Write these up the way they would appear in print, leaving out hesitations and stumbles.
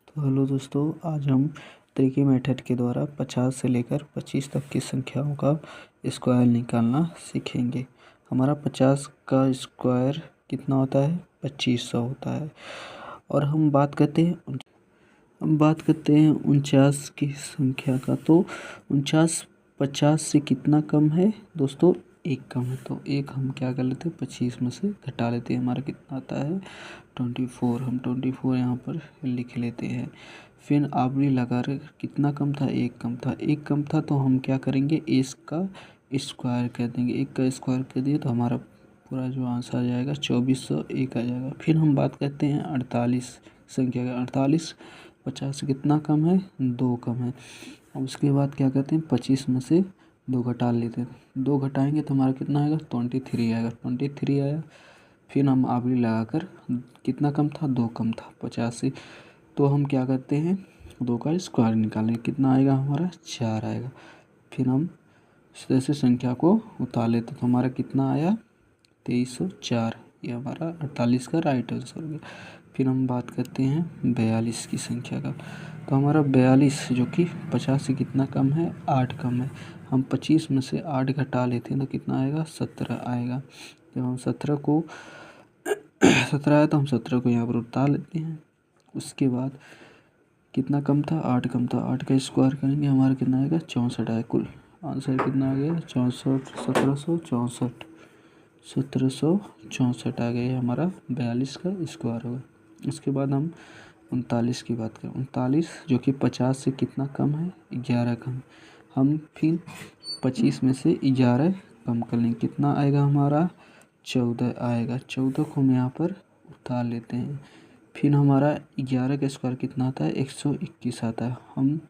तो हेलो दोस्तों, आज हम त्रिकी मेथड के द्वारा 50 से लेकर 25 तक की संख्याओं का स्क्वायर निकालना सीखेंगे। हमारा 50 का स्क्वायर कितना होता है? 2500 होता है। और हम बात करते हैं 49 की संख्या का। तो 49 50 से कितना कम है दोस्तों? एक कम है। तो एक हम क्या कर लेते हैं, 25 में से घटा लेते हैं। हमारा कितना आता है? 24। हम 24 यहाँ पर लिख लेते हैं। फिर आवरी लगा रहे, कितना कम था? एक कम था तो हम क्या करेंगे, इसका स्क्वायर कर देंगे। एक का स्क्वायर कर दिए तो हमारा पूरा जो आंसर आ जाएगा 2401 आ जाएगा। फिर हम बात करते हैं 48 संख्या का। 48 50 से कितना कम है? 2 कम है। अब उसके बाद क्या करते हैं, 25 में से 2 घटा लेते हैं। 2 घटाएंगे तो हमारा कितना आएगा? 23 आएगा। 23 आया। फिर हम आवरी लगाकर, कितना कम था? 2 कम था 50 से। तो हम क्या करते हैं, 2 का स्क्वायर निकालेंगे। कितना आएगा हमारा? 4 आएगा। फिर हम इस तरह से संख्या को उतार लेते तो हमारा कितना आया? 2304। ये हमारा 48 का राइट आंसर हो गया। फिर हम बात करते हैं 42 की संख्या का। तो हमारा 42 जो कि 50 से कितना कम है? 8 कम है। हम 25 में से 8 घटा लेते हैं तो कितना आएगा? 17 आएगा। जब हम 17 आया तो हम 17 को यहाँ पर उतार लेते हैं। उसके बाद कितना कम था? 8 कम था। 8 का स्क्वायर करेंगे, हमारा कितना आएगा? 64 आएगा। कुल आंसर कितना आ गया? 64 1764 1764 आ गया। हमारा 42 का स्क्वायर होगा। उसके बाद हम 39 की बात करें। 39 जो कि 50 से कितना कम है? 11 कम। हम फिर 25 में से 11 कम कर लेंगे। कितना आएगा हमारा? 14 आएगा। 14 को हम यहाँ पर उतार लेते हैं। फिर हमारा 11 का स्क्वायर कितना आता है? 121 आता है। हम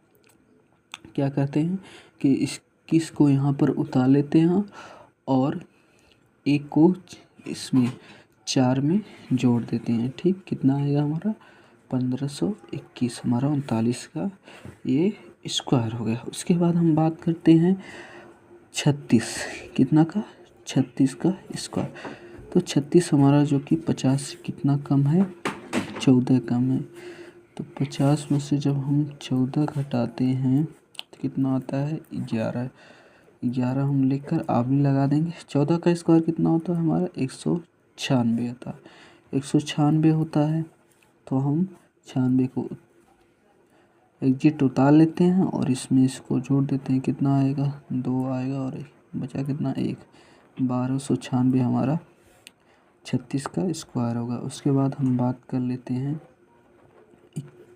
क्या करते हैं कि 21 को यहाँ पर उतार लेते हैं और एक को इसमें 4 में जोड़ देते हैं। ठीक, कितना आएगा हमारा? 1521। हमारा 39 का ये स्क्वायर हो गया। उसके बाद हम बात करते हैं 36 कितना का? 36 का स्क्वायर। तो 36 हमारा जो कि 50 से कितना कम है? 14 कम है। तो 50 में से जब हम 14 घटाते हैं तो कितना आता है? 11। 11 हम लिखकर आवरी लगा देंगे। 14 का स्क्वायर कितना होता है हमारा? 196 होता है। 196 होता है तो हम 96 को एग्जिट उतार लेते हैं और इसमें इसको जोड़ देते हैं। कितना आएगा? 2 आएगा और बचा कितना? 1। 1296 हमारा 36 का स्क्वायर होगा। उसके बाद हम बात कर लेते हैं